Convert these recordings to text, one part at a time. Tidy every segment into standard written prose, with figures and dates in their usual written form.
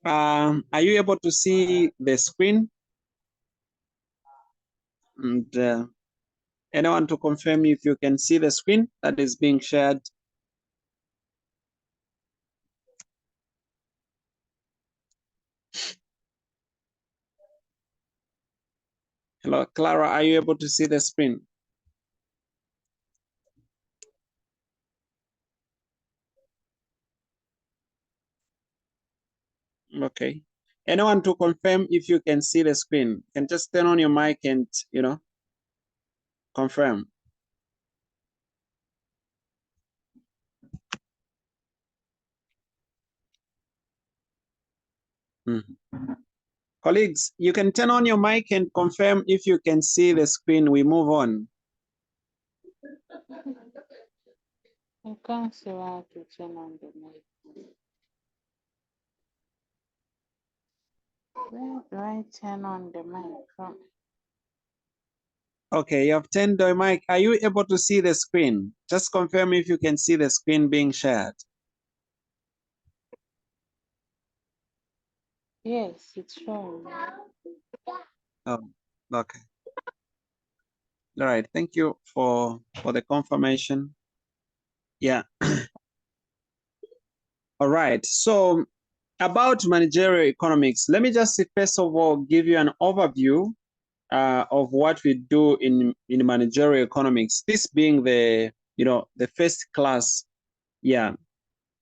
Are you able to see the screen? And anyone to confirm if you can see the screen that is being shared? Hello, Clara, are you able to see the screen? Okay. Anyone to confirm if you can see the screen? Can just turn on your mic and, confirm. Colleagues, you can turn on your mic and confirm if you can see the screen. We move on. I can't see how to turn on the mic. Where do I turn on the mic from? Okay, you have turned the mic. Are you able to see the screen? Just confirm if you can see the screen being shared. Yes, it's showing. Oh, okay. All right. Thank you for the confirmation. Yeah. All right. So about managerial economics, let me just first of all give you an overview of what we do in managerial economics. This being the the first class. Yeah.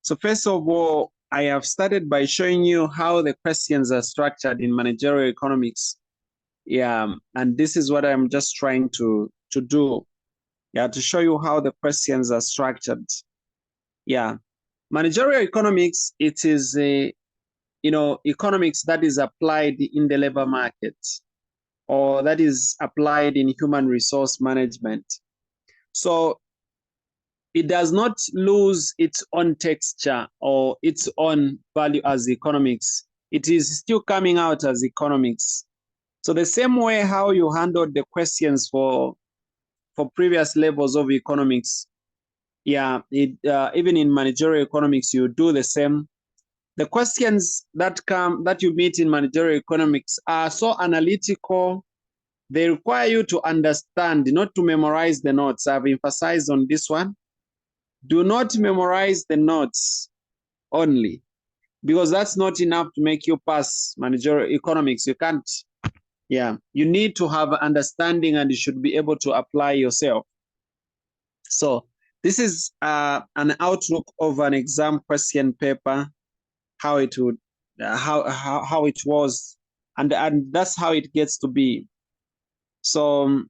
So first of all, I have started by showing you how the questions are structured in managerial economics. Yeah, and this is what I'm just trying to do. Yeah, to show you how the questions are structured. Yeah, managerial economics, it is a economics that is applied in the labor market or that is applied in human resource management. So it does not lose its own texture or its own value as economics. It is still coming out as economics. So the same way how you handled the questions for previous levels of economics, yeah, even in managerial economics, you do the same. The questions that you meet in managerial economics are so analytical. They require you to understand, not to memorize the notes. I've emphasized on this one. Do not memorize the notes only, because that's not enough to make you pass managerial economics. You can't. Yeah, you need to have understanding and you should be able to apply yourself. So this is an outlook of an exam question paper, how it would, how it was, and that's how it gets to be. So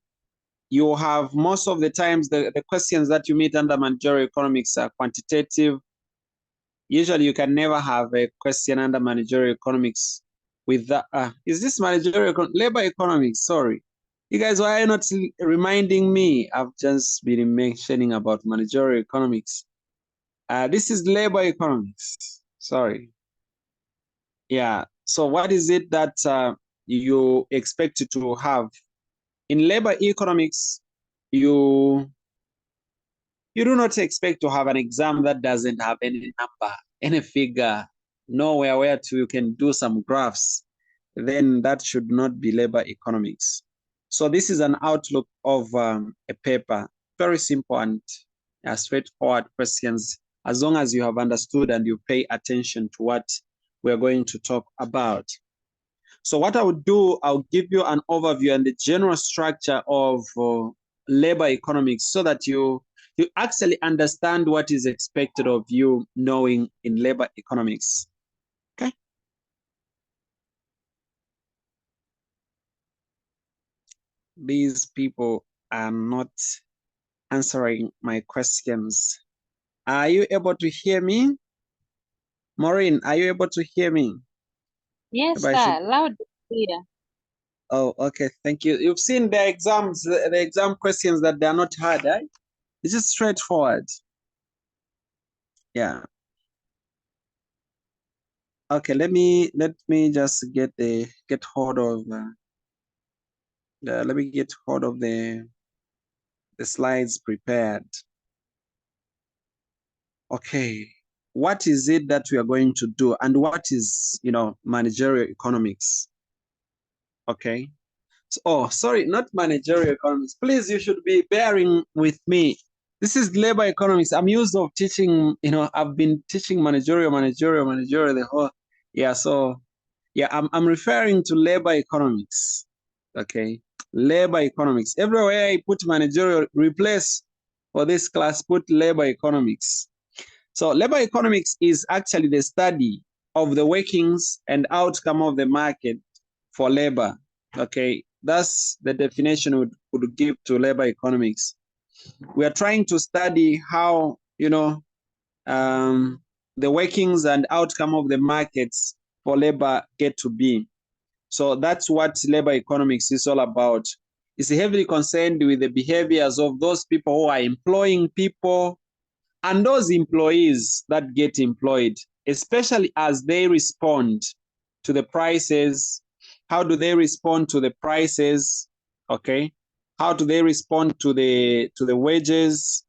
you have most of the times the questions that you meet under managerial economics are quantitative. Usually you can never have a question under managerial economics with that. Is this labor economics? Sorry. You guys, why are you not reminding me? I've just been mentioning about managerial economics. This is labor economics. Sorry. Yeah. So what is it that you expect to have? In labor economics, you do not expect to have an exam that doesn't have any number, any figure, nowhere where you can do some graphs. Then that should not be labor economics. So this is an outlook of a paper, very simple and straightforward questions, as long as you have understood and you pay attention to what we're going to talk about. So what I would do, I'll give you an overview and the general structure of labor economics so that you actually understand what is expected of you knowing in labor economics. Okay. These people are not answering my questions. Are you able to hear me? Maureen, are you able to hear me? Yes, I should. sir. Loud and clear. Oh, okay. Thank you. You've seen the exams, the exam questions that they are not hard, right? It's just straightforward. Yeah. Okay. Let me just get hold of let me get hold of the slides prepared. Okay. what is it that we are going to do, and what is, managerial economics. Okay. So, oh, sorry, not managerial economics. Please, you should be bearing with me. This is labor economics. I'm used of teaching, I've been teaching managerial the whole, yeah. So yeah, I'm referring to labor economics. Okay. Labor economics. Everywhere I put managerial, replace for this class, put labor economics. So labor economics is actually the study of the workings and outcome of the market for labor. Okay, that's the definition we would give to labor economics. We are trying to study how, the workings and outcome of the markets for labor get to be. So that's what labor economics is all about. It's heavily concerned with the behaviors of those people who are employing people and those employees that get employed, especially as they respond to the prices. How do they respond to the prices? Okay. How do they respond to the wages?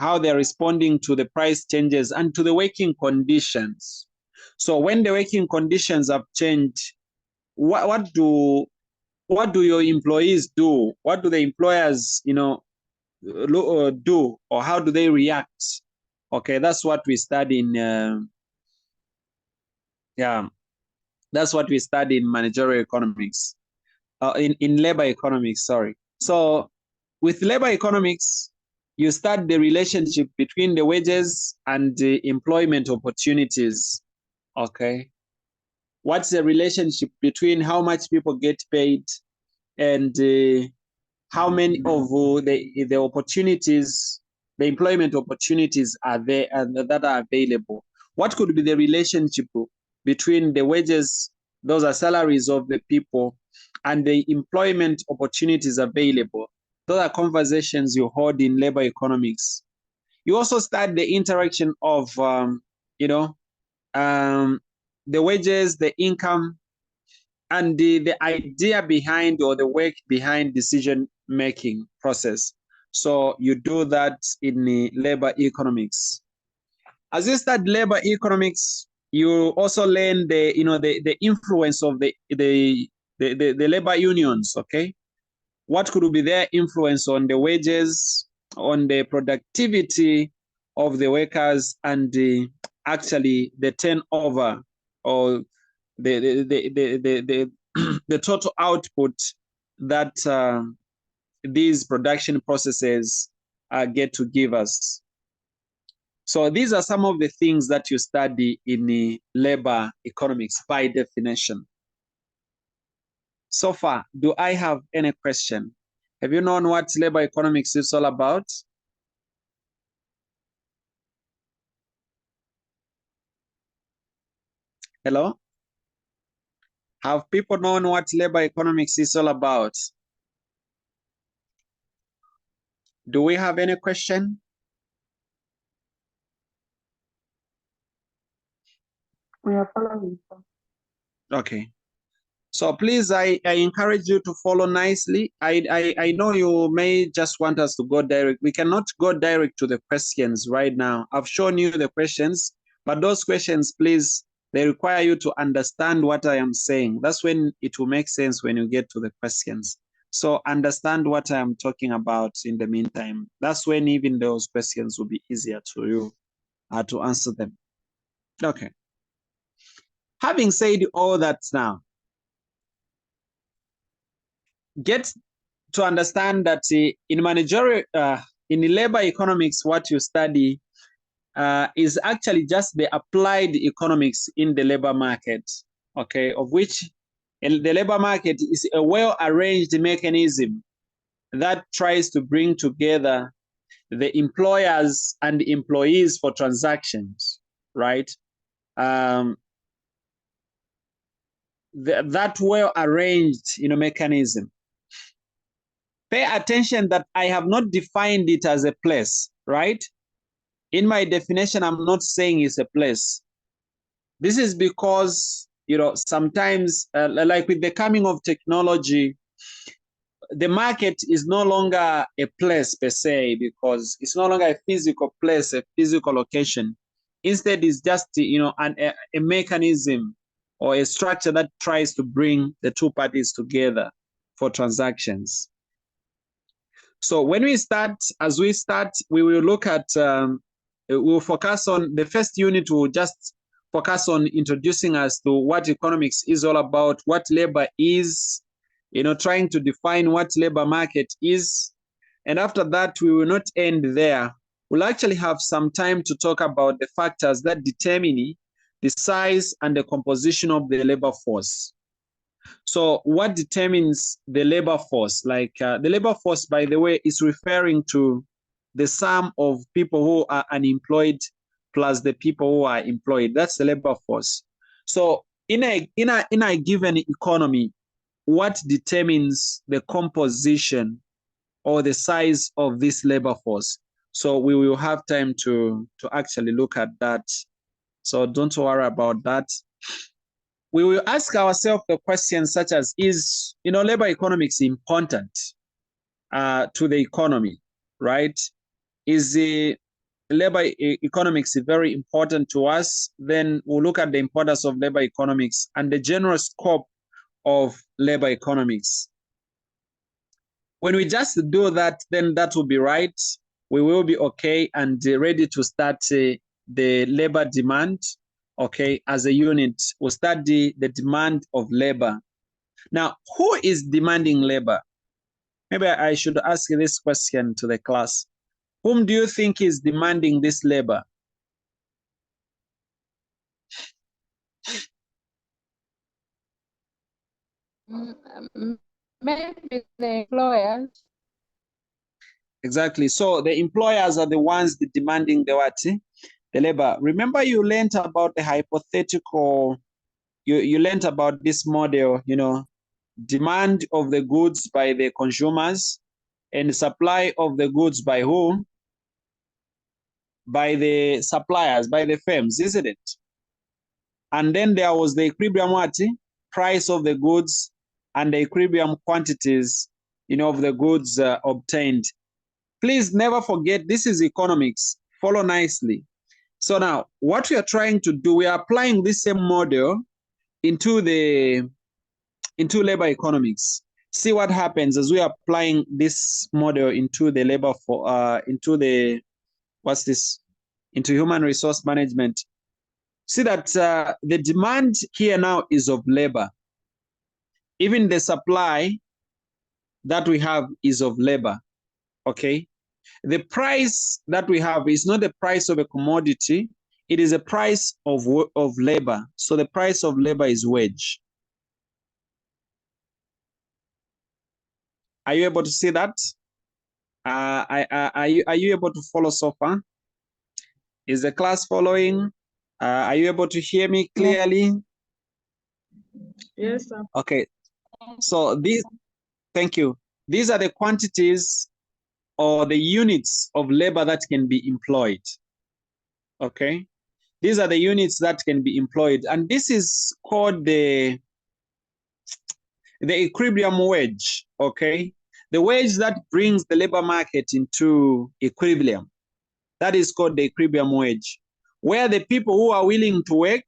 How they're responding to the price changes and to the working conditions. So when the working conditions have changed, what do your employees do? What do the employers, do, or how do they react? Okay, that's what we study in that's what we study in managerial economics, in labor economics, sorry. So with labor economics, you start the relationship between the wages and the employment opportunities. Okay, what's the relationship between how much people get paid and how many of the opportunities, the employment opportunities are there and that are available? What could be the relationship between the wages, those are salaries of the people, and the employment opportunities available? Those are conversations you hold in labor economics. You also study the interaction of, the wages, the income, and the idea behind, or the work behind decision making process. So you do that in the labor economics. As you study labor economics, you also learn the influence of the labor unions. Okay, what could be their influence on the wages, on the productivity of the workers, and actually the turnover, or the the total output that these production processes get to give us. So these are some of the things that you study in the labor economics by definition. So far, do I have any question? Have you known what labor economics is all about? Hello? Have people known what labor economics is all about? Do we have any question? We are following. Okay. So please, I encourage you to follow nicely. I know you may just want us to go direct. We cannot go direct to the questions right now. I've shown you the questions, but those questions, please, they require you to understand what I am saying. That's when it will make sense when you get to the questions. So understand what I am talking about in the meantime. That's when even those questions will be easier to you to answer them. Okay. Having said all that now, get to understand that in managerial, in labor economics, what you study is actually just the applied economics in the labor market, okay, of which the labor market is a well-arranged mechanism that tries to bring together the employers and employees for transactions, right? That well-arranged mechanism. Pay attention that I have not defined it as a place, right? In my definition, I'm not saying it's a place. This is because, sometimes, like with the coming of technology, the market is no longer a place per se, because it's no longer a physical place, a physical location. Instead, it's just, you know, a mechanism or a structure that tries to bring the two parties together for transactions. So when we start, we will look at, we'll focus on the first unit. Will just focus on introducing us to what economics is all about, what labor is, you know, trying to define what labor market is. And after that, we will not end there. We'll actually have some time to talk about the factors that determine the size and the composition of the labor force. So what determines the labor force? Like the labor force, by the way, is referring to the sum of people who are unemployed plus the people who are employed. That's the labor force. So in a given economy, what determines the composition or the size of this labor force? So we will have time to actually look at that. So don't worry about that. We will ask ourselves the questions such as, is, you know, labor economics important to the economy, right? Is the labor economics very important to us? Then we'll look at the importance of labor economics and the general scope of labor economics. When we just do that, then that will be right. We will be okay and ready to start the labor demand. Okay, as a unit, we'll study the demand of labor. Now, who is demanding labor? Maybe I should ask this question to the class. Whom do you think is demanding this labor? Maybe the employers. Exactly. So the employers are the ones demanding the what? The labor. Remember, you learned about the hypothetical. You learned about this model. You know, demand of the goods by the consumers and supply of the goods by who? By the suppliers, by the firms, isn't it? And then there was the equilibrium what? Price of the goods and the equilibrium quantities, you know, of the goods obtained. Please never forget, this is economics. Follow nicely. So now, what we are trying to do, we are applying this same model into labor economics. See what happens as we are applying this model into the labor into the into human resource management. See that the demand here now is of labor. Even the supply that we have is of labor. Okay. The price that we have is not the price of a commodity, it is a price of labor. So the price of labor is wage. Are you able to see that? Are you able to follow so far? Is the class following? Are you able to hear me clearly? Yes, sir. Okay. So thank you. These are the quantities or the units of labor that can be employed. Okay. These are the units that can be employed. And this is called the equilibrium wage. Okay. The wage that brings the labor market into equilibrium. That is called the equilibrium wage, where the people who are willing to work,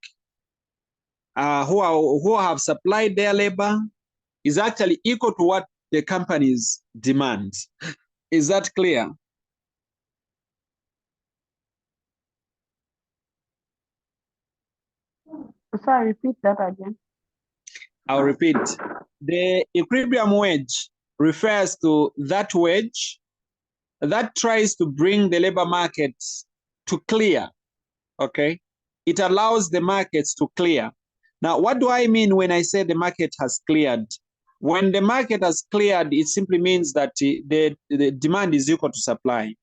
who have supplied their labor, is actually equal to what the companies demand. Is that clear? Sorry, repeat that again. I'll repeat. The equilibrium wage refers to that wage that tries to bring the labor market to clear. Okay. It allows the markets to clear. Now, what do I mean when I say the market has cleared? When the market has cleared, it simply means that the demand is equal to supply.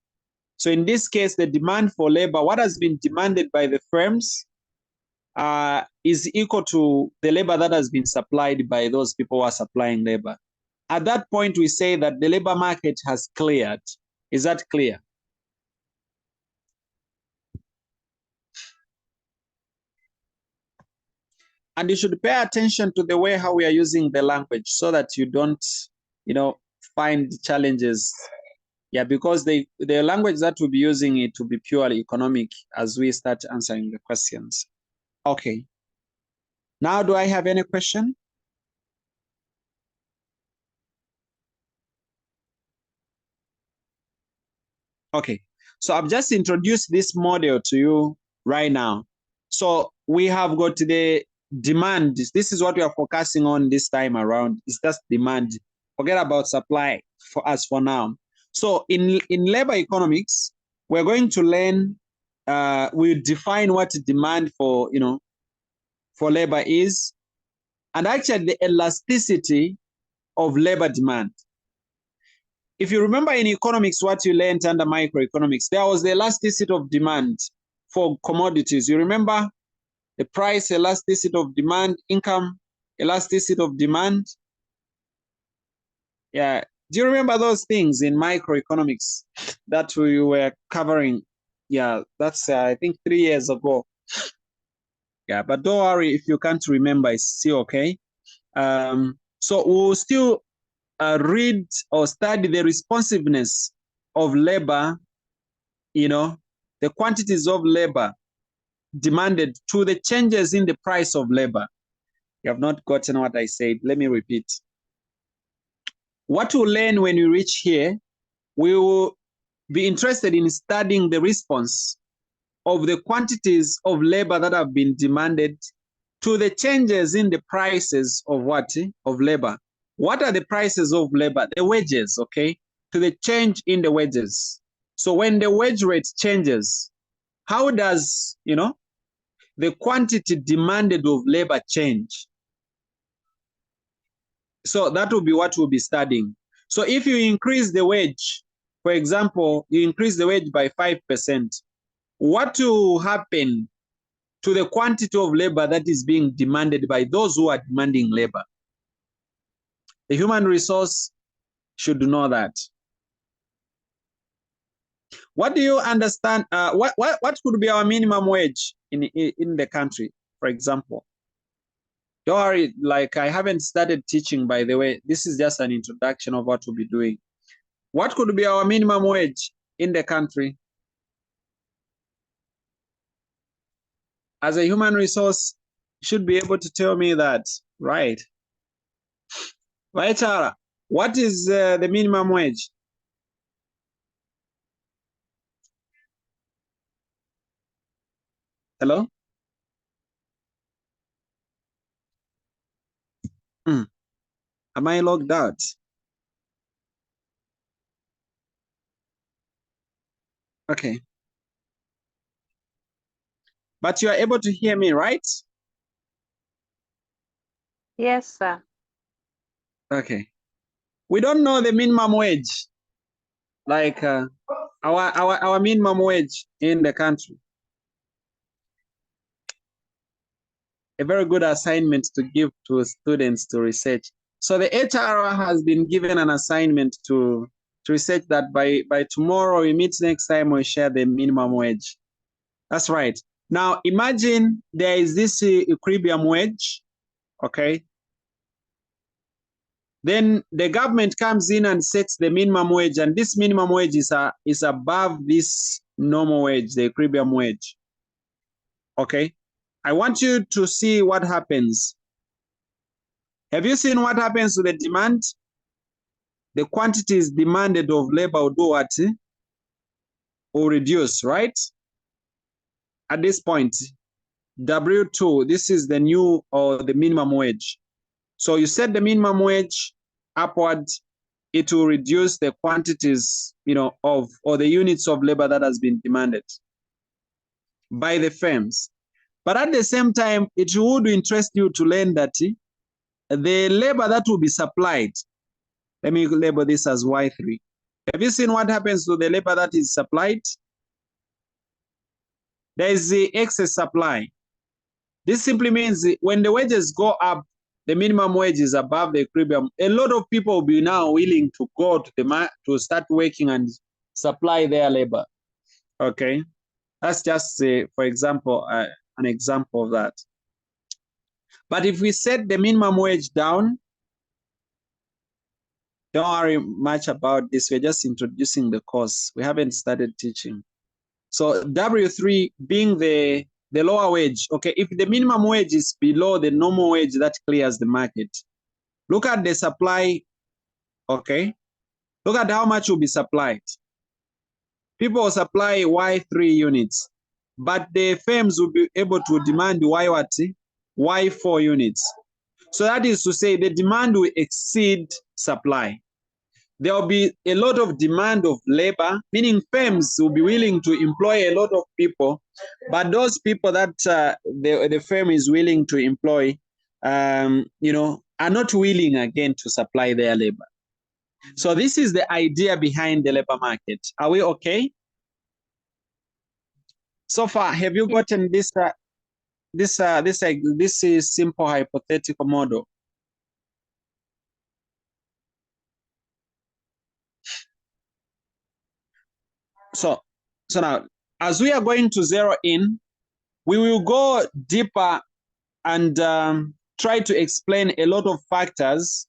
So in this case, the demand for labor, what has been demanded by the firms, is equal to the labor that has been supplied by those people who are supplying labor. At that point, we say that the labor market has cleared. Is that clear? And you should pay attention to the way how we are using the language so that you don't, find challenges, Yeah, because the language that we'll be using it to be purely economic as we start answering the questions. Okay. Now, do I have any question? Okay, so I've just introduced this model to you right now. So we have got the demand. This is what we are focusing on this time around. It's just demand. Forget about supply for us for now. So in labor economics, we're going to learn, we define what demand for, for labor is, and actually the elasticity of labor demand. If you remember in economics, what you learned under microeconomics, there was the elasticity of demand for commodities. You remember the price elasticity of demand, income elasticity of demand? Yeah. Do you remember those things in microeconomics that we were covering? Yeah, that's I think 3 years ago. Yeah, but don't worry if you can't remember, it's still okay. So we'll still read or study the responsiveness of labor, the quantities of labor demanded to the changes in the price of labor. You have not gotten what I said. Let me repeat. What we'll learn when we reach here, we will be interested in studying the response of the quantities of labor that have been demanded to the changes in the prices of what? Of labor. What are the prices of labor? The wages, okay? To the change in the wages. So when the wage rate changes, how does, the quantity demanded of labor change? So that will be what we'll be studying. So if you increase the wage, for example, you increase the wage by 5%, what will happen to the quantity of labor that is being demanded by those who are demanding labor? The human resource should know that. What do you understand? What could be our minimum wage in the country, for example? Don't worry, like I haven't started teaching, by the way. This is just an introduction of what we'll be doing. What could be our minimum wage in the country? As a human resource, should be able to tell me that, right? Right, Tara? What is the minimum wage? Hello? Am I logged out? Okay. But you are able to hear me, right? Yes, sir. Okay. We don't know the minimum wage, like our minimum wage in the country. A very good assignment to give to students to research. So the HR has been given an assignment to research that by tomorrow we meet next time we share the minimum wage. That's right. Now imagine there is this equilibrium wage, okay? Then the government comes in and sets the minimum wage, and this minimum wage is above this normal wage, the equilibrium wage. Okay, I want you to see what happens. Have you seen what happens to the demand? The quantities demanded of labor will do what? Will reduce, right? At this point, W2, this is the new or the minimum wage. So you set the minimum wage upward, it will reduce the quantities, of or the units of labor that has been demanded by the firms. But at the same time, it would interest you to learn that the labor that will be supplied, let me label this as Y3. Have you seen what happens to the labor that is supplied? There is the excess supply. This simply means when the wages go up, the minimum wage is above the equilibrium. A lot of people will be now willing to go to to start working and supply their labor. Okay, that's just for example, an example of that. But if we set the minimum wage down, Don't worry much about this. We're just introducing the course. We haven't started teaching. So W3 being the lower wage. Okay, if the minimum wage is below the normal wage that clears the market, look at the supply. Okay, look at how much will be supplied. People will supply Y3 units, but the firms will be able to demand Y what? Y4 units. So that is to say the demand will exceed supply. There will be a lot of demand of labor, meaning firms will be willing to employ a lot of people, but those people that the firm is willing to employ, are not willing again to supply their labor. So this is the idea behind the labor market. Are we okay? So far, have you gotten this? This is simple hypothetical model. So now, as we are going to zero in, we will go deeper and try to explain a lot of factors,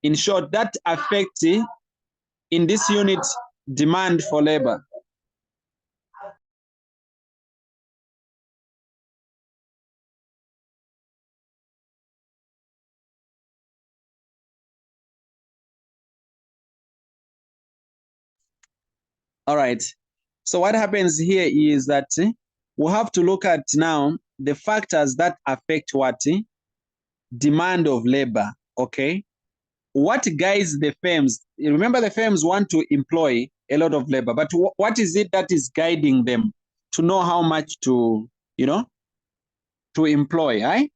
in short, that affect in this unit demand for labor. All right. So what happens here is that we have to look at now the factors that affect what? Demand of labor. Okay. What guides the firms? Remember, the firms want to employ a lot of labor, but what is it that is guiding them to know how much to, to employ, right?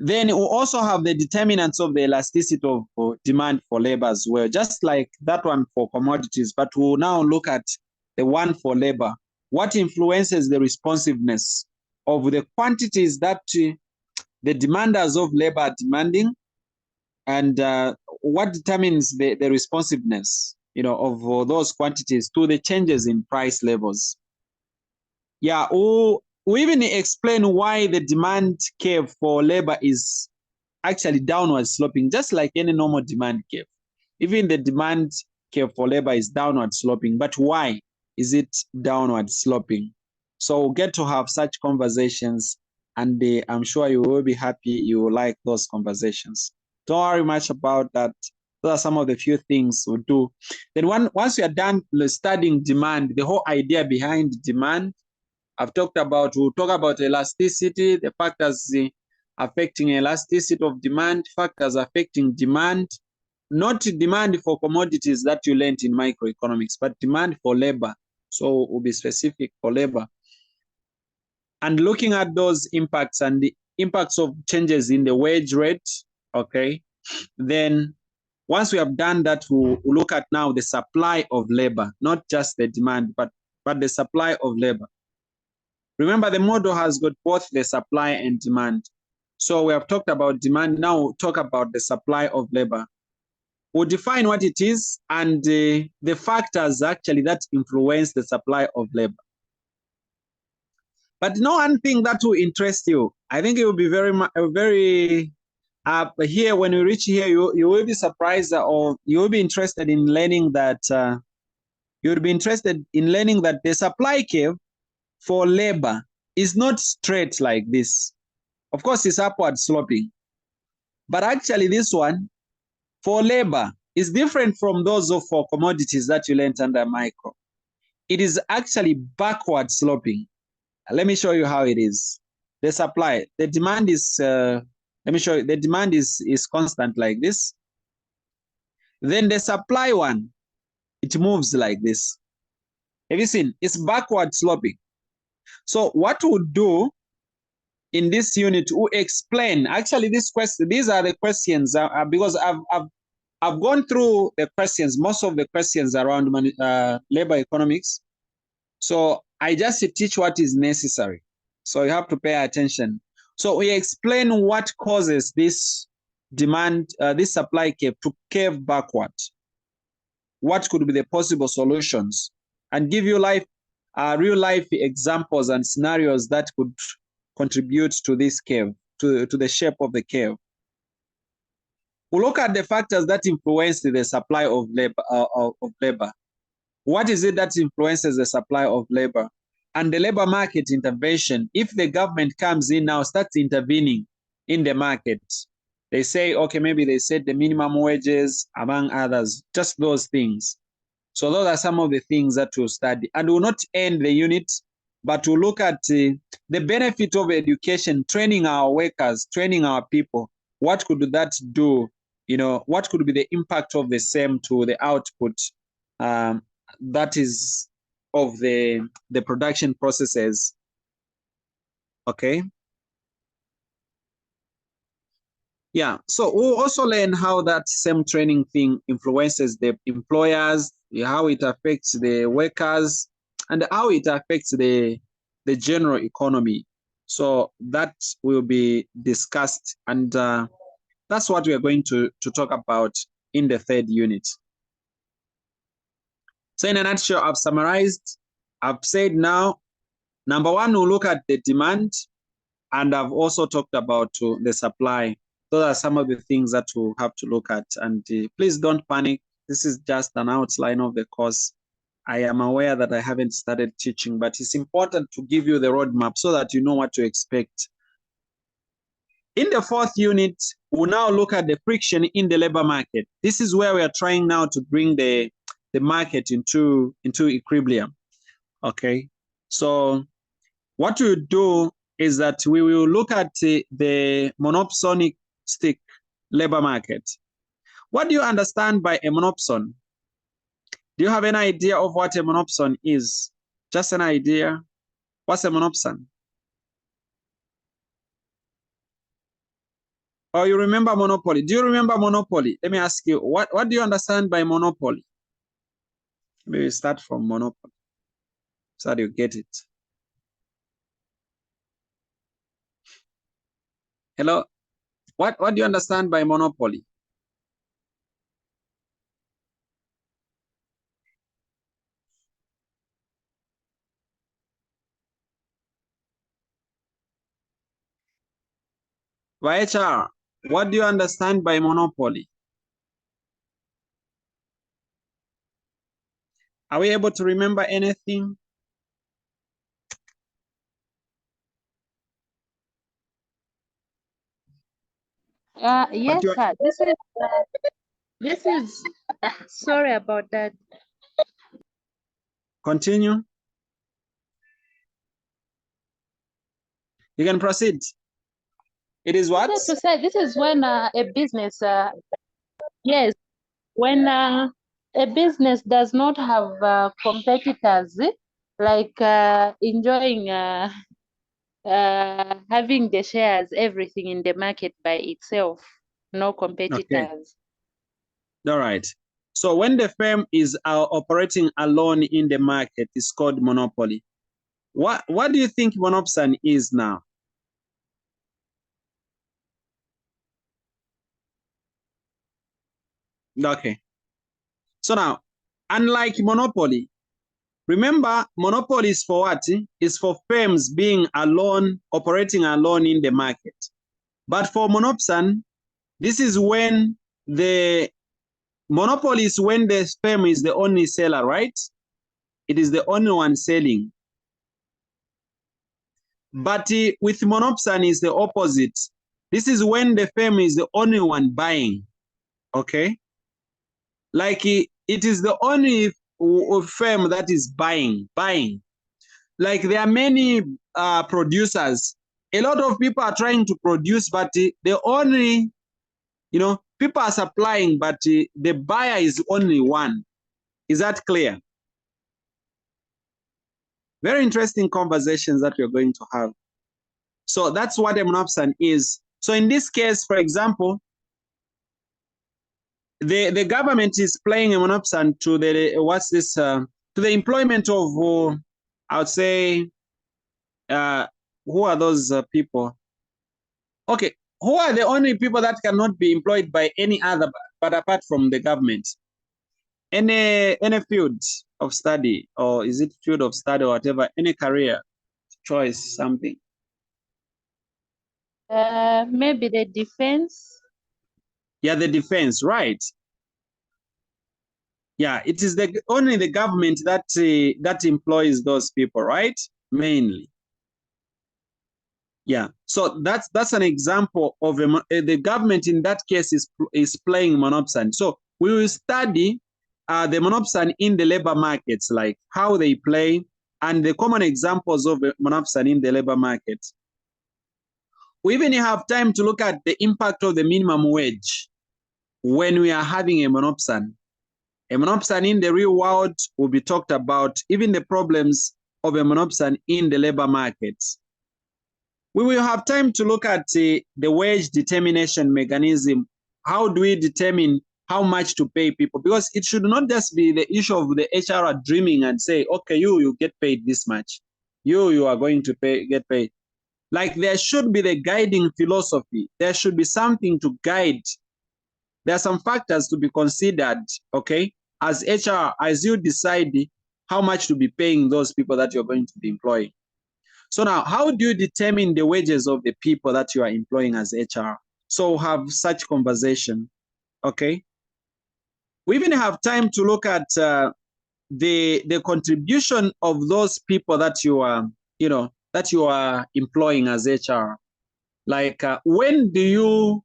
Then we also have the determinants of the elasticity of demand for labor as well, just like that one for commodities, but we'll now look at the one for labor. What influences the responsiveness of the quantities that the demanders of labor are demanding, and what determines the responsiveness, of those quantities to the changes in price levels. Yeah, we even explain why the demand curve for labor is actually downward sloping, just like any normal demand curve. Even the demand curve for labor is downward sloping, but why is it downward sloping? So we'll get to have such conversations, and I'm sure you will be happy, you will like those conversations. Don't worry much about that. Those are some of the few things we'll do. Then once we are done studying demand, the whole idea behind demand, we'll talk about elasticity, the factors affecting elasticity of demand, factors affecting demand, not demand for commodities that you learned in microeconomics, but demand for labor. So we'll be specific for labor. And looking at those impacts and the impacts of changes in the wage rate, okay? Then once we have done that, we'll look at now the supply of labor, not just the demand, but the supply of labor. Remember, the model has got both the supply and demand. So we have talked about demand. Now we'll talk about the supply of labor. We'll define what it is and the factors actually that influence the supply of labor. But one thing that will interest you, I think it will be very here when we reach here, you will be surprised, or you will be interested in learning that the supply curve for labor is not straight like this. Of course, it's upward sloping. But actually, this one for labor is different from those for commodities that you learned under micro. It is actually backward sloping. Let me show you how it is. The supply, the demand is, let me show you, the demand is constant like this. Then the supply one, it moves like this. Have you seen? It's backward sloping. So what we'll do in this unit, we'll explain. Actually, these are the questions because I've gone through the questions, most of the questions around labor economics. So I just teach what is necessary. So you have to pay attention. So we explain what causes this demand, this supply curve to curve backward. What could be the possible solutions, and give you real life examples and scenarios that could contribute to this curve, to the shape of the curve. we look at the factors that influence the supply of labor. What is it that influences the supply of labor? And the labor market intervention, if the government comes in now, starts intervening in the market, they say, okay, maybe they set the minimum wages, among others, just those things. So those are some of the things that we'll study. And we'll not end the unit, but we'll look at the benefit of education, training our workers, training our people. What could that do? What could be the impact of the same to the output that is of the production processes? Okay. Yeah, so we'll also learn how that same training thing influences the employers, how it affects the workers, and how it affects the general economy. So that will be discussed, and that's what we are going to talk about in the third unit. So in a nutshell, I've summarized. I've said now, number one, we'll look at the demand, and I've also talked about the supply. Those are some of the things that we'll have to look at. And please don't panic. This is just an outline of the course. I am aware that I haven't started teaching, but it's important to give you the roadmap so that you know what to expect. In the fourth unit, we'll now look at the friction in the labor market. This is where we are trying now to bring the market into equilibrium. Okay, so what we do is that we will look at the monopsonistic labor market. What do you understand by a monopson? Do you have any idea of what a monopson is? Just an idea? What's a monopson? Or you remember monopoly? Do you remember monopoly? Let me ask you, what do you understand by monopoly? Maybe start from monopoly so that you get it. Hello? What do you understand by monopoly? HR, what do you understand by monopoly? Are we able to remember anything? Yes, sir. This is sorry about that. Continue. You can proceed. It is what? To say this is when a business, yes, when a business does not have competitors, like enjoying having the shares, everything in the market by itself, no competitors. Okay. All right. So when the firm is operating alone in the market, it's called monopoly. What do you think monopson is now? Okay. So now, unlike monopoly, remember monopoly is for what? It's for firms being alone, operating alone in the market. But for monopson, this is when the monopoly is when the firm is the only seller, right? It is the only one selling. But with monopson is the opposite. This is when the firm is the only one buying. Okay? Like it is the only firm that is buying. Like there are many producers. A lot of people are trying to produce, but the only, people are supplying, but the buyer is only one. Is that clear? Very interesting conversations that we're going to have. So that's what a monopson is. So in this case, for example, the government is playing a monopson to the to the employment of I would say who are those people? Okay, who are the only people that cannot be employed by any other but apart from the government? Any field of study, or is it field of study or whatever, any career choice, something? Maybe the defense. Yeah, the defense, right? Yeah, it is only the government that that employs those people, right? Mainly. Yeah, so that's an example of the government in that case is playing monopson. So we will study the monopson in the labor markets, like how they play, and the common examples of monopson in the labor market. We even have time to look at the impact of the minimum wage when we are having a monopson. A monopson in the real world will be talked about, even the problems of a monopson in the labor markets. We will have time to look at the wage determination mechanism. How do we determine how much to pay people? Because it should not just be the issue of the HR dreaming and say, okay, you get paid this much. You are going to get paid. Like there should be the guiding philosophy. There should be something to guide. There are some factors to be considered, okay? As HR, as you decide how much to be paying those people that you're going to be employing. So now, how do you determine the wages of the people that you are employing as HR? So have such conversation, okay? We even have time to look at the contribution of those people that you are, that you are employing as HR. Like when do you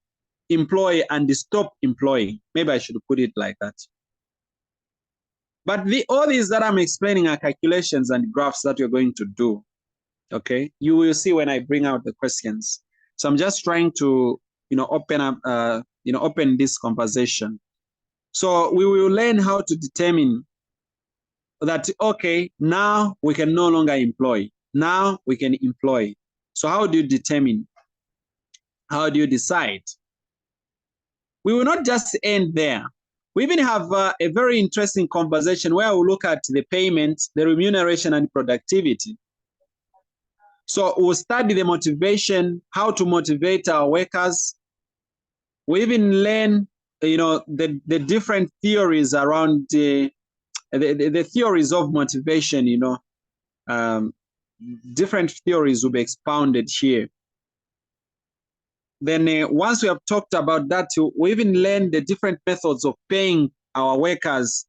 employ and stop employing? Maybe I should put it like that. But all these that I'm explaining are calculations and graphs that you're going to do. Okay, you will see when I bring out the questions. So I'm just trying to, open up, open this conversation. So we will learn how to determine that, okay, now we can no longer employ. Now we can employ. So how do you determine? How do you decide? We will not just end there. We even have a very interesting conversation where we'll look at the payment, the remuneration, and productivity. So we'll study the motivation, how to motivate our workers. We even learn, the different theories around the theories of motivation, different theories will be expounded here. Then once we have talked about that, we even learn the different methods of paying our workers,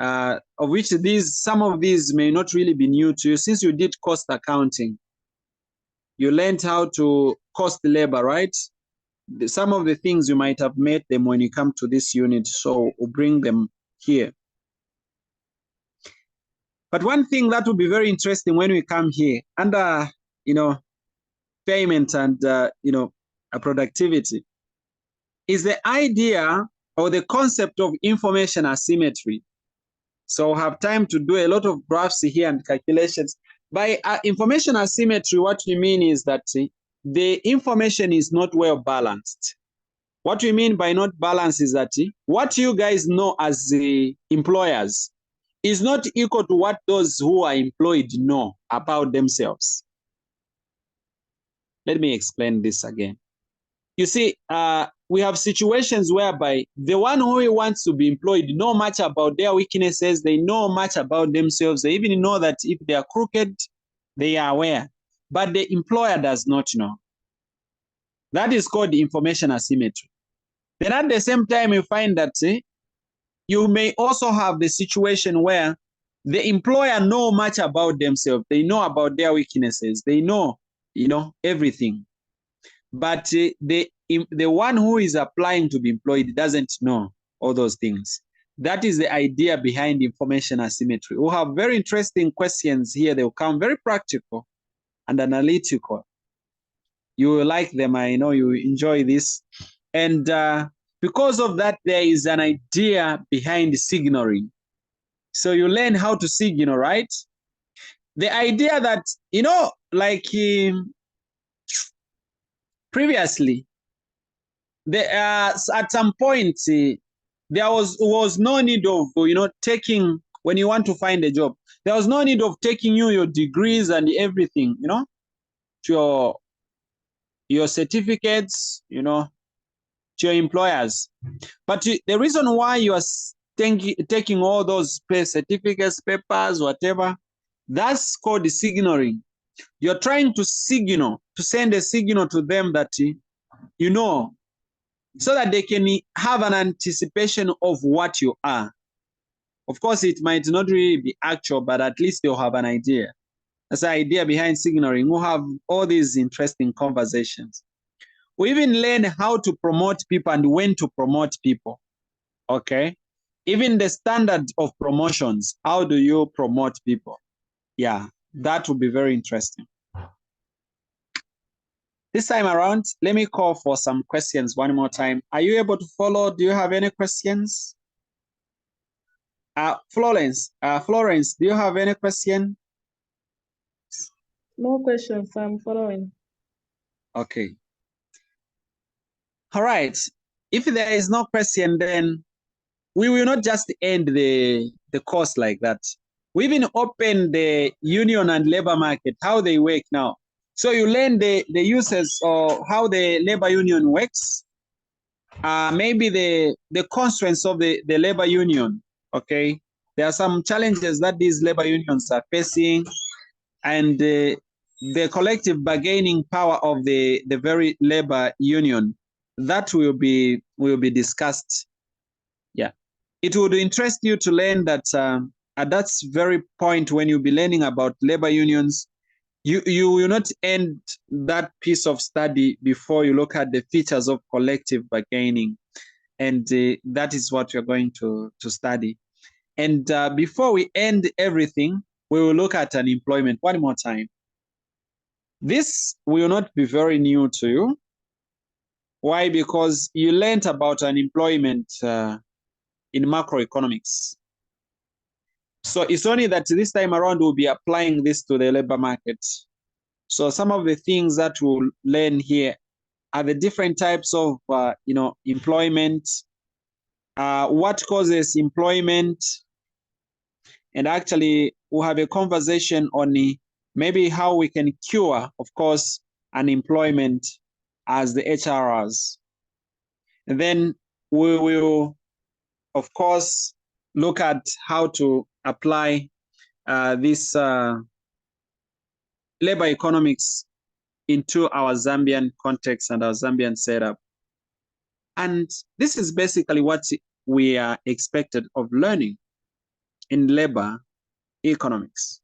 of which some of these may not really be new to you since you did cost accounting. You learned how to cost labor, right? Some of the things you might have met them when you come to this unit, so we'll bring them here. But one thing that will be very interesting when we come here under, payment and, productivity is the idea or the concept of information asymmetry. So we'll have time to do a lot of graphs here and calculations. By information asymmetry, what we mean is that the information is not well balanced. What we mean by not balanced is that what you guys know as the employers is not equal to what those who are employed know about themselves. Let me explain this again. You see, we have situations whereby the one who wants to be employed know much about their weaknesses, they know much about themselves, they even know that if they are crooked, they are aware, but the employer does not know. That is called information asymmetry. Then at the same time, you find that you may also have the situation where the employer know much about themselves, they know about their weaknesses, they know, everything. But the one who is applying to be employed doesn't know all those things. That is the idea behind information asymmetry. We'll have very interesting questions here. They will come very practical and analytical. You will like them. I know you will enjoy this. And because of that, there is an idea behind signaling. So you learn how to signal, right? The idea that, like previously, at some point, there was no need of, taking, when you want to find a job, there was no need of taking your degrees and everything, to your certificates, to your employers. But the reason why you are taking all those certificates, papers, whatever, that's called signaling. You're trying to signal, to send a signal to them that, so that they can have an anticipation of what you are. Of course, it might not really be actual, but at least they'll have an idea. That's the idea behind signaling. We'll have all these interesting conversations. We even learn how to promote people and when to promote people. Okay. Even the standard of promotions. How do you promote people? Yeah, that would be very interesting. This time around, let me call for some questions one more time. Are you able to follow? Do you have any questions? Florence, do you have any question? No questions. I'm following. Okay. All right. If there is no question, then we will not just end the course like that. We even open the union and labor market, how they work now. So you learn the uses of how the labor union works, maybe the constraints of the labor union, okay? There are some challenges that these labor unions are facing, and the collective bargaining power of the very labor union, that will be discussed. Yeah, it would interest you to learn that at that very point when you'll be learning about labor unions, you will not end that piece of study before you look at the features of collective bargaining, and that is what you're going to study. And before we end everything, we will look at unemployment one more time. This will not be very new to you. Why? Because you learned about unemployment in macroeconomics. So it's only that this time around we'll be applying this to the labor market. So some of the things that we'll learn here are the different types of employment, what causes employment, and actually we'll have a conversation on maybe how we can cure, of course, unemployment as the HRRs. And then we will, of course, look at how to apply this labor economics into our Zambian context and our Zambian setup. And this is basically what we are expected of learning in labor economics.